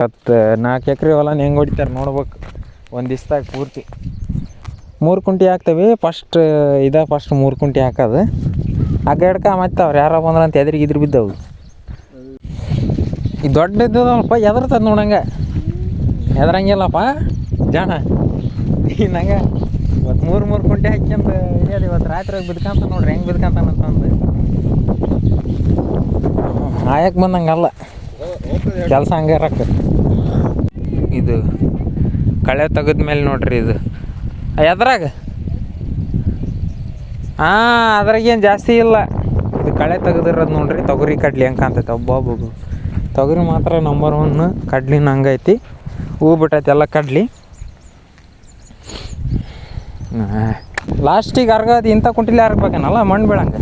4 ಎಕರೆ ಹೊಲನ ಹೆಂಗೆ ಹೊಡಿತಾರೆ ನೋಡ್ಬೇಕು. ಒಂದು ದಿವ್ಸದಾಗ ಪೂರ್ತಿ 3 ಕುಂಟೆ ಹಾಕ್ತೇವೆ. ಫಸ್ಟ್ 3 ಕುಂಟೆ ಹಾಕೋದು. ಹಗ್ಗ ಹಿಡ್ಕ ಮತ್ತೆ ಅವ್ರು ಯಾರೋ ಬಂದ್ರೆ ಅಂತ ಎದುರಿಗೆ ಬಿದ್ದವು. ಈ ದೊಡ್ಡದಲ್ಪ ಎದ್ರತದ ನೋಡಂಗೆ ಎದ್ರಂಗಿಲ್ಲಪ್ಪ ಜಾಣ. ನಂಗೆ ಇವತ್ತು 3 ಕುಂಟೆ ಹಾಕ್ಯಂತ ಹಿಡಿಯೋದು. ಇವತ್ತು ರಾತ್ರಿ ಬಿದ್ಕಂತ ನೋಡ್ರಿ ಹೆಂಗೆ ಬಿದ್ಕಂತಾನಂತಂದು ಆಯಕ್ಕೆ ಬಂದಂಗಲ್ಲ ಕೆಲಸ ಹಂಗೆ ಇರಕ್ಕೆ. ಇದು ಕಳೆ ತೆಗೆದ್ಮೇಲೆ ನೋಡ್ರಿ ಇದು ಎದ್ರಾಗ ಅದ್ರಾಗೇನು ಜಾಸ್ತಿ ಇಲ್ಲ. ಇದು ಕಳೆ ತೆಗೆದಿರೋದು ನೋಡ್ರಿ. ತೊಗರಿ ಕಡ್ಲಿ ಹೆಂಗೆ ಕಾಣ್ತೈತೆ ಒಬ್ಬೊಬ್ಬ ತೊಗರಿ ಮಾತ್ರ ನಂಬರ್ 1. ಕಡ್ಲಿನ ಹಂಗೈತಿ, ಹೂ ಬಿಟ್ಟೈತೆ ಎಲ್ಲ ಕಡ್ಲಿ. ಲಾಸ್ಟಿಗೆ ಅರ್ಗದು ಇಂಥ ಕುಂಟಿಲಿ ಅರ್ಗಬೇಕೇನಲ್ಲ ಮಣ್ಣು ಬೀಳಂಗೆ.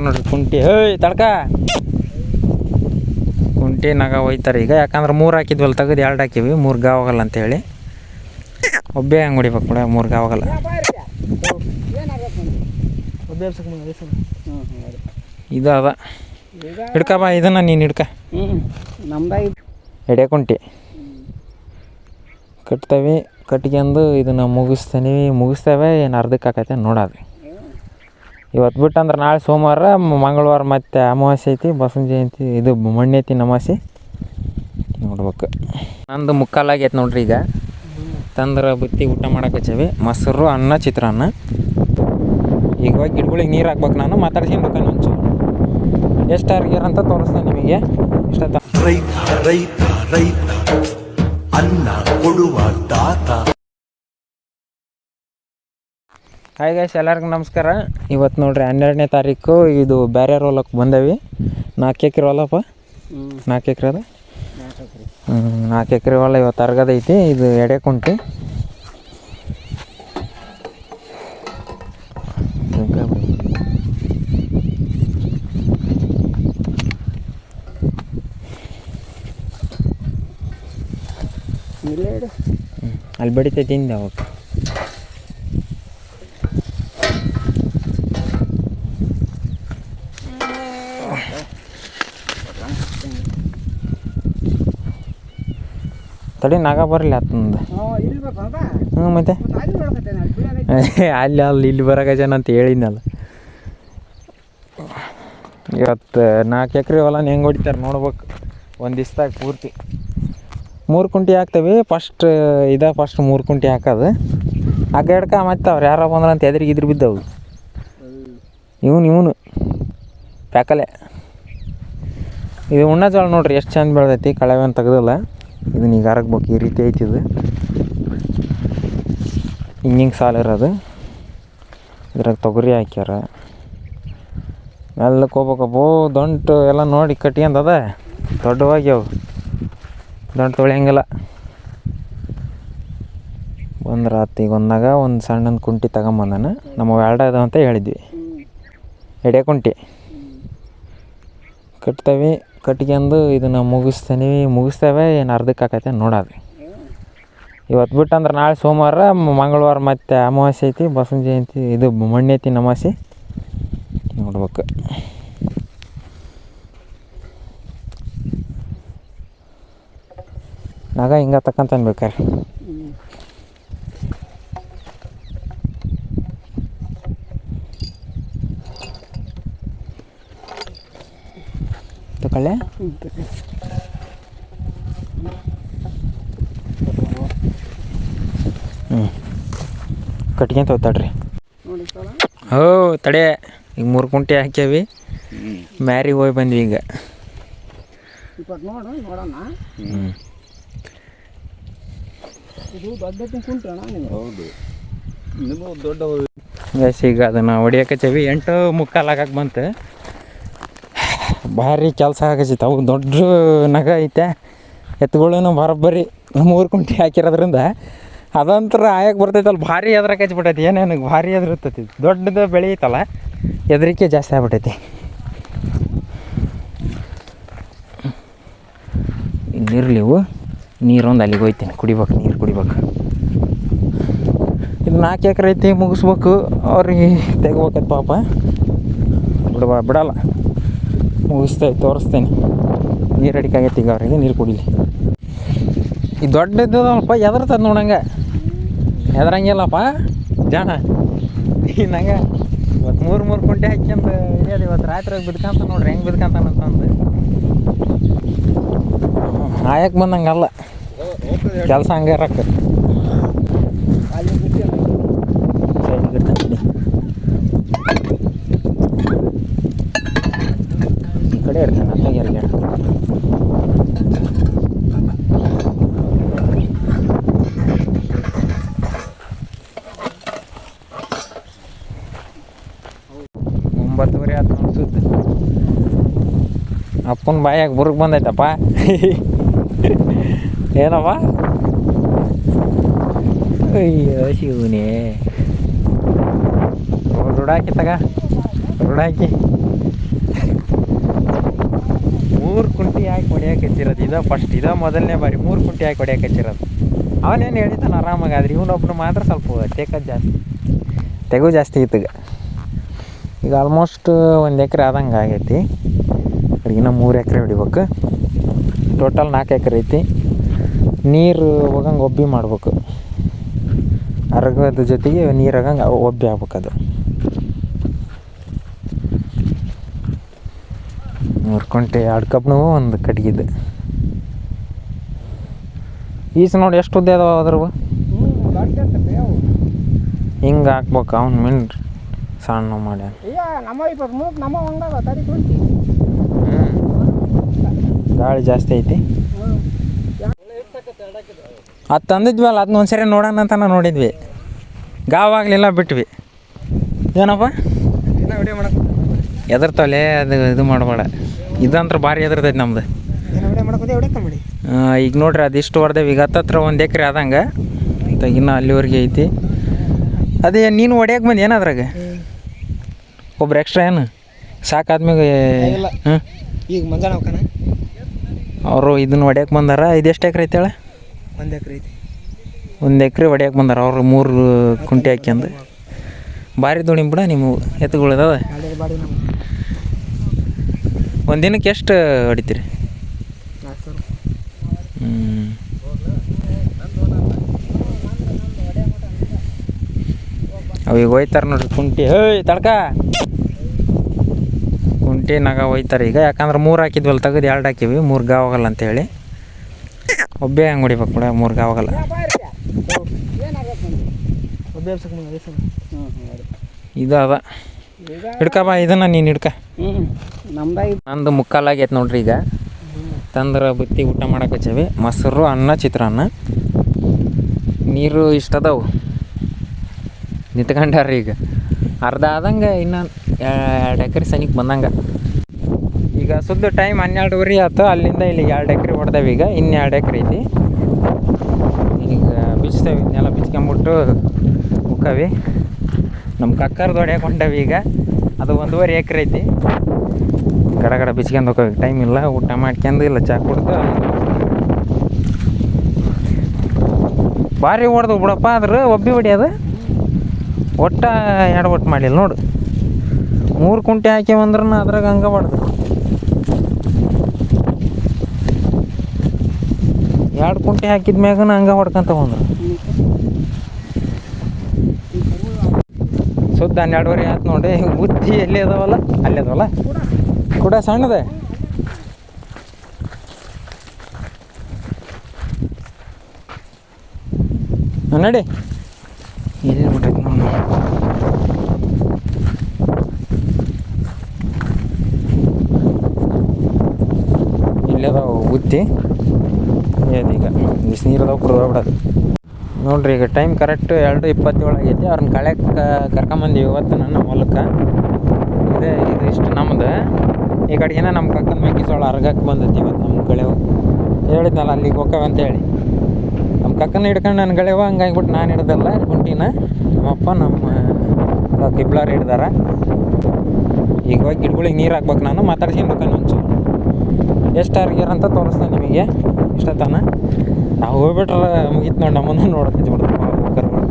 ನೋಡ್ರಿ ಕುಂಟಿ ತಡ್ಕ ಕುಂಟಿ ನಗ ಹೋಯ್ತಾರೆ ಈಗ. ಯಾಕಂದ್ರೆ 3 ಹಾಕಿದ್ವಲ್ಲ ತೆಗೆದು 2 ಹಾಕಿವಿ. 3 ಗಾವಾಗಲ್ಲ ಅಂತೇಳಿ ಒಬ್ಬೇ ಹೆಂಗೆ ಹೊಡಿಬೇಕು ಕೂಡ 3 ಗಾವಾಗಲ್ಲ. ಇದು ಅದ ಹಿಡ್ಕ ಬಾ ಇದನ್ನ ನೀನು ಹಿಡ್ಕ. ಎಡೆ ಕುಂಟಿ ಕಟ್ತೇವೆ. ಕಟ್ಕೊಂಡು ಇದನ್ನು ಮುಗಿಸ್ತೇವೆ. ಏನು ಅರ್ಧಕ್ಕೆ ಆಕೈತೆ ನೋಡೋದು. ಇವತ್ತು ಬಿಟ್ಟಂದ್ರೆ ನಾಳೆ ಸೋಮವಾರ, ಮಂಗಳವಾರ ಮತ್ತೆ ಅಮಾವಾಸ್ಯೆ ಐತಿ, ಬಸವನ ಜಯಂತಿ, ಇದು ಮಣ್ಣೆತ್ತಿನ ಅಮಾವಾಸ್ಯೆ ನೋಡ್ಬೇಕು. ನಂದು ಮುಕ್ಕಾಲಾಗೈತೆ ನೋಡ್ರಿ. ಈಗ ತಂದ್ರೆ ಬುತ್ತಿ ಊಟ ಮಾಡಕ್ಕೆ ಮೊಸರು, ಅನ್ನ, ಚಿತ್ರಾನ್ನ. ಈಗ ಹೋಗಿ ಗಿಡಗಳಿಗೆ ನೀರು ಹಾಕ್ಬೇಕು. ನಾನು ಮಾತಾಡ್ಸ್ಕೊಂಡು ಒಂಚೂರು ಎಷ್ಟು ಅರ್ಗ್ಯಾರ ಅಂತ ತೋರಿಸ್ತೇನೆ ನಿಮಗೆ. ಇಷ್ಟ ಅನ್ನ ಕೊಡುವ ದಾತ. ಹಾಯ್ ಗೈಸ್, ಎಲ್ಲರಿಗೂ ನಮಸ್ಕಾರ. ಇವತ್ತು ನೋಡ್ರಿ 12ನೇ ತಾರೀಕು. ಇದು ಬೇರೆ ಹೊಲಕ್ಕೆ ಬಂದೇವಿ. 4 ಎಕರೆ ಹೊಲಪ್ಪ. 4 ಎಕರೆ ಅದ. 4 ಎಕರೆ ಹೊಲ ಇವತ್ತು ಅರ್ಗದೈತಿ. ಇದು ಎಡೆ ಕುಂಟಿ. ಅಲ್ಲಿ ಬಡಿತೈತಿ ಹಿಂದೆ ಅವಾಗ. ತಡಿ ನಾಗ ಬರಲಿ ಆತಂದು. ಮತ್ತೆ ಇಲ್ಲಿ ಬರಕಜನ ಅಂತ ಹೇಳಿದ್ನಲ್ಲ. ಇವತ್ತು 4 ಎಕರೆ ಹೊಲನ ಹೆಂಗೆ ಹೊಡಿತಾರೆ ನೋಡ್ಬೇಕು. ಒಂದು ದಿವ್ಸದಾಗ ಪೂರ್ತಿ 3 ಕುಂಟೆ ಹಾಕ್ತೇವೆ. ಫಸ್ಟ್ 3 ಕುಂಟೆ ಹಾಕೋದು. ಹಗ್ಗ ಹಿಡ್ಕ ಮತ್ತೆ ಅವ್ರು ಯಾರೋ ಬಂದ್ರೆ ಅಂತ ಎದುರಿಗೆ ಬಿದ್ದವು. ಇವನು ಪ್ಯಾಕಲೆ. ಇದು ಉಣ್ಣ ಜೋಳ ನೋಡ್ರಿ ಎಷ್ಟು ಚಂದ ಬೆಳೆದೈತಿ. ಕಳೆವೇನು ತೆಗ್ದಿಲ್ಲ. ಇದನ್ನ ಈಗ ಹರಗ್ಬೇಕು. ಈ ರೀತಿ ಐತಿದು. ಹಿಂಗೆ ಸಾಲ ಇರೋದು. ಇದ್ರಾಗ ತೊಗರಿ ಹಾಕ್ಯಾರ. ಮೆಲ್ಲಕ್ಕೆ ಹೋಗ್ಬೇಕಪ್ಪೋ. ದಂಟು ಎಲ್ಲ ನೋಡಿ ಕಟ್ಕೊಂಡದ ದೊಡ್ಡವಾಗಿ. ಅವು ದಂಟು ತೊಳೆಯಂಗಿಲ್ಲ. ಬಂದ್ರೆ ಆತು. ಈಗ ಒಂದಾಗ ಒಂದು ಸಣ್ಣ ಕುಂಟಿ ತಗೊಂಬಂದಾನ. ನಮ್ಮ 2 ಅದಾವ ಅಂತ ಹೇಳಿದ್ವಿ. ಎಡೆ ಕುಂಟಿ ಕಟ್ತೇವೆ. ಕಟ್ಕೊಂಡು ಇದನ್ನು ಮುಗಿಸ್ತೇವೆ. ಏನು ಅರ್ಧಕ್ಕೆ ಆಕೈತೆ ನೋಡೋದು. ಇವತ್ತು ಬಿಟ್ಟಂದ್ರೆ ನಾಳೆ ಸೋಮವಾರ, ಮಂಗಳವಾರ ಮತ್ತೆ ಅಮಾವಾಸ್ಯೆ ಐತಿ, ಬಸವನ ಜಯಂತಿ, ಇದು ಮಣ್ಣೆತ್ತಿನ ಅಮಾವಾಸ್ಯೆ ನೋಡ್ಬೇಕು. ನಾಗ ಹಿಂಗೆ ತಕ್ಕಂತ ಬೇಕಾರೆ ತಗೊಳ್ಳೆ. ಕಟ್ಕೊಂತ ಹೋಗ್ತಾಡ್ರಿ. ತಡೆ. ಈಗ 3 ಕುಂಟೆ ಹಾಕ್ಯಾವಿ. ಮ್ಯಾರಿಗೆ ಹೋಗಿ ಬಂದ್ವಿ ಈಗ. ಈಗ ಅದನ್ನು ಹೊಡಿಯಕಚ್ಚೇವಿ. 8:45 ಆಗಕ್ಕೆ ಬಂತು. ಭಾರಿ ಕೆಲಸ ಆಗೈತಿ. ಅವು ದೊಡ್ಡ ನಗ ಐತೆ. ಎತ್ತುಗಳೂ ಬರೋಬ್ಬರಿ 3 ಕುಂಟೆ ಹಾಕಿರೋದ್ರಿಂದ ಅದಂತರ ಆಯಕ್ಕೆ ಬರ್ತೈತಲ್ಲ. ಭಾರಿ ಎದ್ರಕ್ಕೆ ಹಚ್ಬಿಟ್ಟೈತಿ. ಏನೇನು ಭಾರಿ ಎದುರುತ್ತೈತಿ. ದೊಡ್ಡದು ಬೆಳೆಯೈತಲ್ಲ, ಹೆದರಿಕೆ ಜಾಸ್ತಿ ಆಗ್ಬಿಟ್ಟೈತಿ. ಇನ್ನಿರಲಿ ಇವು. ನೀರೊಂದು ಅಲ್ಲಿಗೆ ಹೋಯ್ತೀನಿ. ನೀರು ಕುಡಿಬೇಕು. 4 ಎಕರೆ ಐತಿ ಮುಗಿಸ್ಬೇಕು. ಅವ್ರಿಗೆ ತೆಗ್ಬೇಕೈತೆ ಪಾಪ. ಬಿಡಲ್ಲ, ಮುಗಿಸ್ತೇವೆ, ತೋರಿಸ್ತೇನೆ. ನೀರು ಅಡಿಕಾಗೈತಿ ಈಗ ಅವ್ರಿಗೆ, ನೀರು ಕುಡಿಲಿ. ಈ ದೊಡ್ಡದಪ್ಪ ಎದ್ರತದ ನೋಡಂಗೆ, ಎದ್ರಂಗಿಲ್ಲಪ್ಪ ಜಾಣ. ನಂಗೆ ಇವತ್ತು 3 ಕುಂಟೆ ಹಾಕ್ಯಂದು ಹಿಡಿಯೋದು. ಇವತ್ತು ರಾತ್ರಿ ಬಿದ್ಕಂತ ನೋಡ್ರಿ ಹೆಂಗೆ ಬಿದ್ಕಂತಾನಂತಂದು ಆಯಕ್ಕೆ ಬಂದಂಗಲ್ಲ ಕೆಲಸ ಹಂಗೆ ಇರಕ್ಕೆ. ಈ ಕಡೆ ಇರ್ತಾನೆ ಅತ್ತಾಗ ಒಂಬತ್ತುವರೆ ಆಯ್ತು ಅನ್ಸುತ್ತೆ. ಅಪ್ಪನ ಬಾಯಾಗ ಬುರ್ಗ್ ಬಂದೈತಪ್ಪ. ಏನಪ್ಪ? ಅಯ್ಯೋ ಶಿವನೇ, ರುಡಾಕಿ ತಗ, ರುಡಾಕಿ 3 ಕುಂಟಿ ಹಾಕಿ ಹೊಡಿಯಕ್ಕೆ ಹಚ್ಚಿರೋದು. ಇದ ಮೊದಲನೇ ಬಾರಿ 3 ಕುಂಟಿ ಹಾಕಿ ಹೊಡಿಯಕ್ಕೆ ಹಚ್ಚಿರೋದು. ಅವನೇನು ಹೇಳಿತಾನೆ ಆರಾಮಾಗಿ, ಆದ್ರೆ ಇವನೊಬ್ಬನು ಮಾತ್ರ ಸ್ವಲ್ಪ ತೆಗೂ ಜಾಸ್ತಿ ಇತ್ತಗ. ಈಗ ಆಲ್ಮೋಸ್ಟ್ 1 ಎಕರೆ ಆದಂಗೆ ಆಗೈತಿ. ಇನ್ನು 3 ಎಕರೆ ಹೊಡಿಬೇಕು. ಟೋಟಲ್ 4 ಎಕರೆ ಐತಿ. ನೀರು ಹೋಗಂಗೆ ಒಬ್ಬಿ ಮಾಡ್ಬೇಕು. ಅರಗದ ಜೊತೆಗೆ ನೀರು ಆಗಂಗೆ ಒಬ್ಬಿ ಆಗ್ಬೇಕು. ಅದು 3 ಕುಂಟೆ 2 ಕಬ್ನು 1 ಕಟ್ಗಿದ್ದು. ಈಸ್ ನೋಡಿ ಎಷ್ಟು ಉದ್ದ ಅದಾವ ಅದ್ರವು. ಹಿಂಗೆ ಹಾಕ್ಬೇಕು. ಅವ್ನು ಮಿಂಡ್ರಿ ಸಣ್ಣ ಮಾಡ್ಯಾನ. ಗಾಳಿ ಜಾಸ್ತಿ ಐತಿ. ಅದು ತಂದಿದ್ವಲ್ಲ, ಅದನ್ನ ಒಂದ್ಸರಿ ನೋಡೋಣ ಅಂತ ನಾವು ನೋಡಿದ್ವಿ. ಗಾವಾಗಲಿಲ್ಲ, ಬಿಟ್ವಿ. ಏನಪ್ಪ ಎದರ್ತಾವಲೆ ಅದು ಇದು ಮಾಡಬೇಡ. ಇದಂತ್ರ ಭಾರಿ ಎದರ್ತೈತಿ ನಮ್ದು. ಈಗ ನೋಡ್ರಿ ಅದಿಷ್ಟು ಹೊಡೆದೇವಿ. ಈಗ ಹತ್ತತ್ರ 1 ಎಕರೆ ಆದಂಗೆ ಇನ್ನೂ ಅಲ್ಲಿವರೆಗೆ ಐತಿ. ಅದೇ ನೀನು ಹೊಡ್ಯಕ್ಕೆ ಬಂದು ಏನಾದ್ರಾಗ ಒಬ್ರು ಎಕ್ಸ್ಟ್ರಾ ಏನು ಸಾಕಾದ್ಮೇಲೆ ಈಗ ಮಂಜಾನ ಅವರು ಇದನ್ನ ಹೊಡ್ಯಕ್ಕೆ ಬಂದಾರ. ಇದೆಷ್ಟು ಎಕರೆ ಐತೆ ಹೇಳ? 1 ಎಕರೆ ಐತಿ. 1 ಎಕರೆ ಹೊಡ್ಯಕ್ಕೆ ಬಂದಾರ ಅವರು. 3 ಕುಂಟೆ ಹಾಕ್ಯಂದು ಭಾರಿ ದುಡಿ ಬಿಡ. ನಿಮ್ಮ ಎತ್ತುಗಳಿದಾವೆ. ಒಂದು ದಿನಕ್ಕೆ ಎಷ್ಟು ಹೊಡಿತೀರಿ? 4,000. ಅವಾಗ ಹೋಯ್ತಾರೆ ನೋಡ್ರಿ ಕುಂಟಿ. ತಡ್ಕ ಕುಂಟಿ ನಗ ಹೋಯ್ತಾರೆ ಈಗ. ಯಾಕಂದ್ರೆ 3 ಹಾಕಿದ್ವಲ್ಲ, ತೆಗೆದು 2 ಹಾಕಿವಿ. 3 ಗಾವಾಗಲ್ಲ ಅಂತೇಳಿ. ಒಬ್ಬೇ ಹಂಗೆ ಹೊಡಿಬೇಕು ಕೂಡ, 3 ಗಾವಾಗಲ್ಲ. ಇದು ಅದ ಹಿಡ್ಕ ಬಾ. ಇದನ್ನ ನೀನು ಹಿಡ್ಕ. ನಂದು ಮುಕ್ಕಾಲಾಗೈತೆ ನೋಡ್ರಿ ಈಗ. ತಂದ್ರೆ ಬುತ್ತಿ ಊಟ ಮಾಡಕ್ಕೆ ಹಚ್ಚೇವಿ. ಮೊಸರು, ಅನ್ನ, ಚಿತ್ರಾನ್ನ. ನೀರು ಇಷ್ಟದವು ನಿಂತ್ಕೊಂಡಾರ್ರಿ ಈಗ. ಅರ್ಧ ಆದಂಗೆ ಇನ್ನು 2 ಎಕರೆ ಸನಿಕ್ ಬಂದಂಗೆ. ಈಗ ಸುದ್ದು ಟೈಮ್ 12:30 ಆಯ್ತು. ಅಲ್ಲಿಂದ ಇಲ್ಲಿ 2 ಎಕರೆ ಹೊಡೆದೇವೆ. ಈಗ ಇನ್ನು 2 ಎಕರೆ ಐತಿ. ಈಗ ಬಿಚ್ತೇವೆ. ಇದನ್ನೆಲ್ಲ ಬಿಚ್ಕೊಂಬಿಟ್ಟು ಮುಕ್ಕವಿ. ನಮ್ಮ ಕಕ್ಕರ್ದು ಹೊಡ್ಯಕ್ಕೆ ಹೊಂಟೇವಿ ಈಗ. ಅದು 1.5 ಎಕರೆ ಐತಿ. ಗಡ ಬಿಚ್ಕೊಂಡು ಹೋಗೋಕೆ ಟೈಮ್ ಇಲ್ಲ. ಊಟ ಮಾಡ್ಕೊಂಡು ಇಲ್ಲ ಚಾ ಕುಡ್ದು ಭಾರಿ ಹೊಡೆದು ಬಿಡಪ್ಪ. ಆದ್ರೆ ಒಬ್ಬಿ ಹೊಡಿಯೋದು ಒಟ್ಟು 2 ಒಟ್ಟು ಮಾಡಿಲ್ಲ ನೋಡು. 3 ಕುಂಟೆ ಹಾಕ್ಯವಂದ್ರೆ ಅದ್ರಾಗ ಹಂಗೆ ಹೊಡೆದು 2 ಕುಂಟೆ ಹಾಕಿದ ಮ್ಯಾಗನ ಹಂಗೆ ಹೊಡ್ಕೊಂತ ಬಂದ್ರು. ಸುದ್ದ 12:30 ಆಯ್ತು ನೋಡಿ. ಬುತ್ತಿ ಎಲ್ಲಿ ಅದಾವಲ್ಲ ಅಲ್ಲಿ ಅದಾವಲ್ಲ ಕೂಡ ಸಣ್ಣದೆ. ನಡಿ ಎಲ್ಲಿ ಬಿಟ್ಟೈತಿ ನೋಡಿ. ಇಲ್ಲದಾವ ಬುತ್ತಿ. ಈಗ ಬಿಸಿನೀರು ಅದಾವ, ಕುಡ್ದೋಗ್ಬಿಡೋದು ನೋಡ್ರಿ. ಈಗ ಟೈಮ್ ಕರೆಕ್ಟ್ 2:27 ಆಗೈತಿ. ಅವ್ರನ್ನ ಕಳ್ಯಕ್ಕೆ ಕರ್ಕೊಂಬಂದಿವಿ ಇವತ್ತು ನನ್ನ ಹೊಲಕ್ಕೆ. ಇದು ಇಷ್ಟು ನಮ್ದು. ಈ ಕಡೆಗಿನ ನಮ್ಮ ಕಕ್ಕನ ಮೆಕ್ಕೆಜೋಳ ಅರ್ಗಕ್ಕೆ ಬಂದೈತಿ ಇವತ್ತು. ನಮ್ಮ ಗೆಳೆವು ಹೇಳಿದ್ನಲ್ಲ ಅಲ್ಲಿಗೆ ಹೋಗ್ತೇವೆ ಅಂತೇಳಿ. ನಮ್ಮ ಕಕ್ಕನ ಹಿಡ್ಕೊಂಡು ನನ್ನ ಗೆಳೆವ. ಹಂಗಾಗಿಬಿಟ್ಟು ನಾನು ಹಿಡ್ದಲ್ಲ ಕುಂಟಿನ. ನಮ್ಮಪ್ಪ ನಮ್ಮ ಕಿಬ್ಲಾರು ಹಿಡ್ದಾರ. ಈಗ ಹೋಗಿ ಗಿಡಗಳಿಗೆ ನೀರು ಹಾಕ್ಬೇಕು. ನಾನು ಮಾತಾಡ್ಸ್ಕೊಂಡು ಹೋಗ್ತಾನೆ ಒಂಚೂರು. ಎಷ್ಟು ಅರ್ಗ್ಯಾರ ಅಂತ ತೋರಿಸ್ತೇನೆ ನಿಮಗೆ ಇಷ್ಟತನ. ನಾವು ಹೋಗ್ಬಿಟ್ರೆ ಮುಗೀತು ನೋಡಿ. ನಮ್ಮನ್ನು ನೋಡಕ್ಕೆ ಕರ್ಕೊಂಡು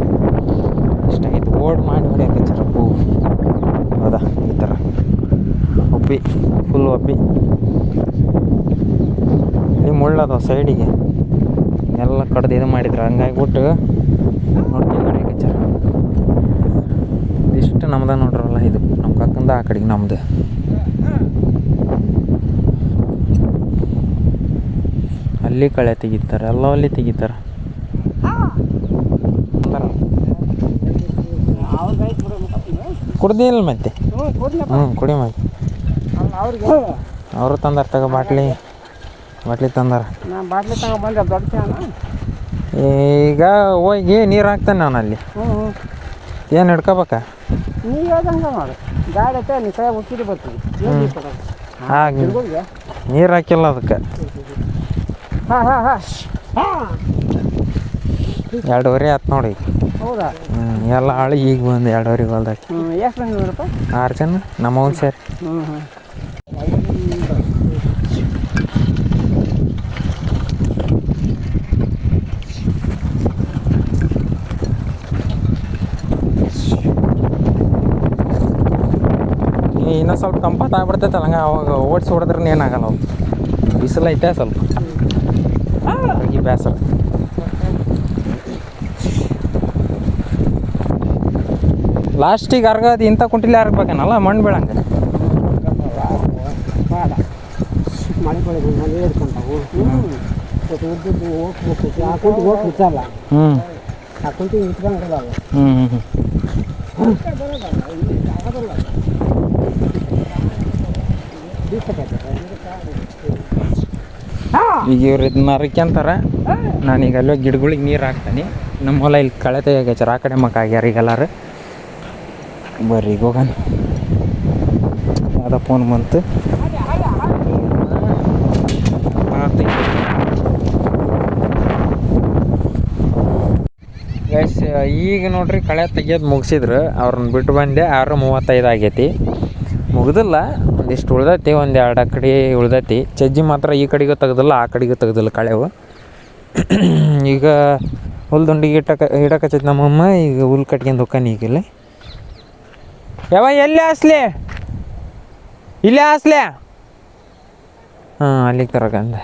ಒಬ್ಬಿ ಫುಲ್ ಒಬ್ಬಿ ಇಲ್ಲಿ ಮುಳ್ಳದ ಸೈಡಿಗೆ ಎಲ್ಲ ಕಡ್ದು ಇದು ಮಾಡಿದ್ರು ಹಂಗಾಗಿಬಿಟ್ಟು ನೋಡಿ ಕಡೆ ಕಚ್ಚಾರ. ಇಷ್ಟು ನಮ್ದು ನೋಡ್ರಲ್ಲ, ಇದು ನಮ್ಮ ಕಕ್ಕಂದ ಆ ಕಡೆಗೆ ನಮ್ದು. ಅಲ್ಲಿ ಕಳೆ ತೆಗಿತಾರೆ, ಎಲ್ಲ ಅಲ್ಲಿ ತೆಗಿತಾರೆ. ಕುಡ್ದಿಲ್ಲ ಮತ್ತೆ ಕುಡಿ ಮತ್ತೆ ಅವರು ತಂದಾರ ತಗೋ ಬಾಟ್ಲಿ ತಂದಾರ. ಈಗ ಹೋಗಿ ನೀರು ಹಾಕ್ತಾನೆ ನಾನು ಅಲ್ಲಿ. ಏನು ಹಿಡ್ಕೋಬೇಕ ಹಾಂ ನೀರು ಹಾಕಿಲ್ಲ ಅದಕ್ಕೆ. 2:30 ಆಯ್ತು ನೋಡಿ. ಎಲ್ಲ ಆಳು ಈಗ ಬಂದು 2:30 ಹೊಲ್ದಾಗ. 6 ಜನ ನಮ್ಮವನು ಸೇರಿ. ಇನ್ನೂ ಸ್ವಲ್ಪ ತಂಪಾತ ಆಗ್ಬಿಡ್ತೈತಲ್ಲ, ಹಂಗೆ ಅವಾಗ ಓಡಿಸಿ ಹೊಡೆದ್ರೆ ಏನಾಗಲ್ಲ. ಅವು ಬಿಸಿಲು ಐತೆ ಸ್ವಲ್ಪ ಈ ಬೇಸರ. ಲಾಸ್ಟಿಗೆ ಅರ್ಗದು ಇಂಥ ಕುಂಟಿಲಿ ಅರ್ಗಬೇಕೇನಲ್ಲ, ಮಣ್ಣು ಬೀಳಂಗೆ. ಈಗ ಇವ್ರು ಇದನ್ನ ಅರ್ಕ್ಯಂತಾರೆ. ನಾನೀಗ ಅಲ್ಲೋ ಗಿಡಗಳಿಗೆ ನೀರು ಹಾಕ್ತಾನೆ. ನಮ್ಮ ಹೊಲ ಇಲ್ಲಿ ಕಳೆ ತೆಗಿಯಾಚಾರ, ಆ ಕಡೆ ಮಕ್ಕ ಆಗ್ಯಾರ ಈಗೆಲ್ಲಾರು. ಬರ್ರಿ ಈಗ ಹೋಗೋಣ. ಯಾವುದೋ ಫೋನ್ ಬಂತು. ಗೈಸ್ ಈಗ ನೋಡ್ರಿ ಕಳೆ ತೆಗಿಯೋದು ಮುಗಿಸಿದ್ರು. ಅವ್ರನ್ನ ಬಿಟ್ಟು ಬಂದೆ. 6:35 ಆಗೈತಿ. ಮುಗ್ದಿಲ್ಲ, ಒಂದಿಷ್ಟು ಉಳ್ದೈತಿ, 1-2 ಕಡೆ ಉಳ್ದೈತಿ. ಚಜ್ಜಿ ಮಾತ್ರ ಈ ಕಡೆಗೂ ತೆಗ್ದಿಲ್ಲ, ಆ ಕಡೆಗೂ ತೆಗ್ದಿಲ್ಲ ಕಳೆವು. ಈಗ ಹುಲ್ದುಂಡಿಗೆ ಇಡಕಚ್ಚೈತಿ ನಮ್ಮಮ್ಮ. ಈಗ ಹುಲ್ ಕಟ್ಕೊಂಡು ಹೋಗ್ತಾನೆ ಈಗಿಲ್ಲ. ಎಲ್ಲಿ ಹಾಸ್ಲಿ, ಇಲ್ಲೇ ಹಾಸ್ಲೆ. ಅಲ್ಲಿಗೆ ತರಕಂದೆ.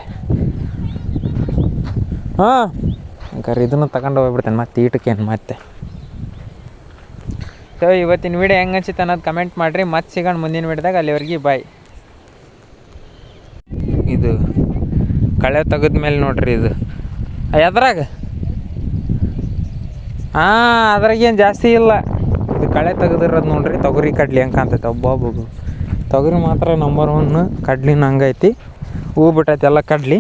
ಕರೆ ಇದನ್ನು ತಗೊಂಡು ಹೋಗ್ಬಿಡ್ತೇನೆ ಮತ್ತೆ ಈಟಕ್ಕೇನು ಮತ್ತೆ. ಸೊ ಇವತ್ತಿನ ವೀಡಿಯೋ ಹೆಂಗೆ ಅನ್ಸುತ್ತೆ ಅನ್ನೋದು ಕಮೆಂಟ್ ಮಾಡಿರಿ. ಮತ್ತೆ ಸಿಗೋಣ ಮುಂದಿನ ವೀಡಿಯೋದಾಗ. ಅಲ್ಲಿವರೆಗೆ ಬಾಯ್. ಇದು ಕಳೆ ತೆಗೆದ್ಮೇಲೆ ನೋಡ್ರಿ, ಇದು ಎದ್ರಾಗ ಅದ್ರಾಗೇನು ಜಾಸ್ತಿ ಇಲ್ಲ. ಇದು ಕಳೆ ತೆಗೆದಿರೋದು ನೋಡ್ರಿ. ತೊಗರಿ ಕಡ್ಲಿ ಹೆಂಗೆ ಕಾಣ್ತೈತೆ ಒಬ್ಬೊಬ್ಬ. ತೊಗರಿ ಮಾತ್ರ ನಂಬರ್ 1, ಕಡ್ಲಿನ ಹಂಗೈತಿ. ಹೂ ಬಿಟ್ಟೈತಿ ಎಲ್ಲ ಕಡ್ಲಿ.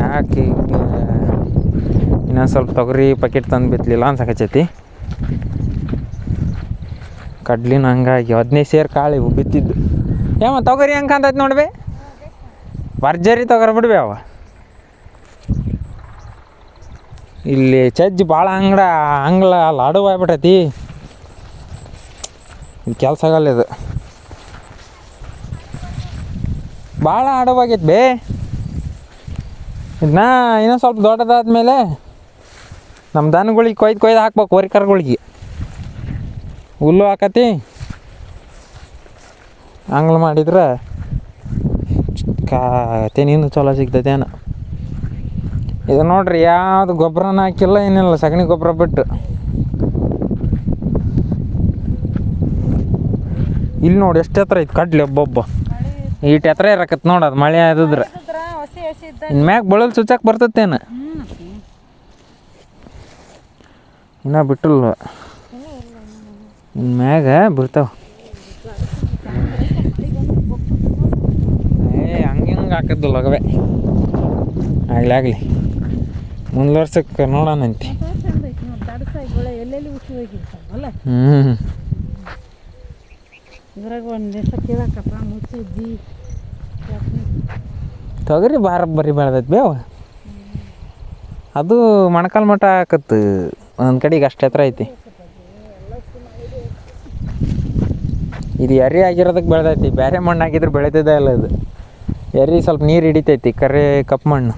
ಯಾಕೆ ಇನ್ನೊಂದು ಸ್ವಲ್ಪ ತೊಗರಿ ಪ್ಯಾಕೆಟ್ ತಂದು ಬಿತ್ತಲಿಲ್ಲ ಅನ್ಸಕಚ್ಚೈತಿ. ಕಡ್ಲಿನ ಹಂಗಾಗಿ 15 ಸೇರು ಕಾಳು ಇವು ಬಿತ್ತಿದ್ದು. ತೊಗರಿ ಹೆಂಗೆ ಕಾಣ್ತೈತಿ ನೋಡ್ಬೇ, ಭರ್ಜರಿ ತೊಗರಿ ಬಿಡ್ಬೇ ಅವ. ಇಲ್ಲಿ ಚಜ್ಜಿ ಭಾಳ ಹಂಗ್ಲ ಲಾಡು ಆಗ್ಬಿಟ್ಟೈತಿ. ಇದು ಕೆಲಸ ಆಗಲ್ಲ. ಇದು ಭಾಳ ಆಡವಾಗೈತಿ ಬೇ. ಇದನ್ನ ಇನ್ನೂ ಸ್ವಲ್ಪ ದೊಡ್ಡದಾದ್ಮೇಲೆ ನಮ್ಮ ದನಗಳಿಗೆ ಕೊಯ್ದು ಹಾಕ್ಬೇಕು. ವರಿಕರ್ಗಳಿಗೆ ಹುಲ್ಲು ಹಾಕತಿ. ಹಂಗ್ಲ ಮಾಡಿದ್ರೆ ತೆನಿಂದು ಚಲೋ ಸಿಗ್ತೈತೆ ಏನೋ. ಇದು ನೋಡ್ರಿ, ಯಾವುದು ಗೊಬ್ಬರನ ಹಾಕಿಲ್ಲ, ಏನಿಲ್ಲ, ಸಗಣಿ ಗೊಬ್ಬರ ಬಿಟ್ಟು. ಇಲ್ಲಿ ನೋಡಿ ಎಷ್ಟು ಎತ್ತರ ಐತೆ ಕಡ್ಲಿ. ಒಬ್ಬೊಬ್ಬ ಈಟ್ ಎತ್ತರ ಇರಕತ್ ನೋಡೋದು ಮಳೆ ಆದಿದ್ರೆ. ಇನ್ನು ಮ್ಯಾಗ ಬಳಲ್ ಚುಚ್ಚಕ್ಕೆ ಬರ್ತೈತೇನು, ಇನ್ನೂ ಬಿಟ್ಟಿಲ್ಲ. ಇನ್ನು ಮ್ಯಾಗ ಬಿಡ್ತಾವ. ಹಂಗೆ ಹಾಕಿದ್ದು ಲಗವೆ. ಆಗಲಿ ಮುಂದುವರ್ಸಕ್ಕೆ ನೋಡೋಣಂತೆ. ತೊಗರಿ ಬರಿ ಬೆಳೆದೈತಿ ಬೇವ. ಅದು ಮೊಣಕಾಲು ಮಟ್ಟ ಹಾಕತ್ತು. ಒಂದು ಕಡೆಗೆ ಅಷ್ಟು ಎತ್ತರ ಐತಿ. ಇದು ಎರೆ ಆಗಿರೋದಕ್ಕೆ ಬೆಳೆದೈತಿ. ಬೇರೆ ಮಣ್ಣು ಹಾಕಿದ್ರೆ ಬೆಳೀತದೆ ಇಲ್ಲ. ಇದು ಎರೆ ಸ್ವಲ್ಪ ನೀರು ಹಿಡಿತೈತಿ, ಕರೆ ಕಪ್ಪು ಮಣ್ಣು.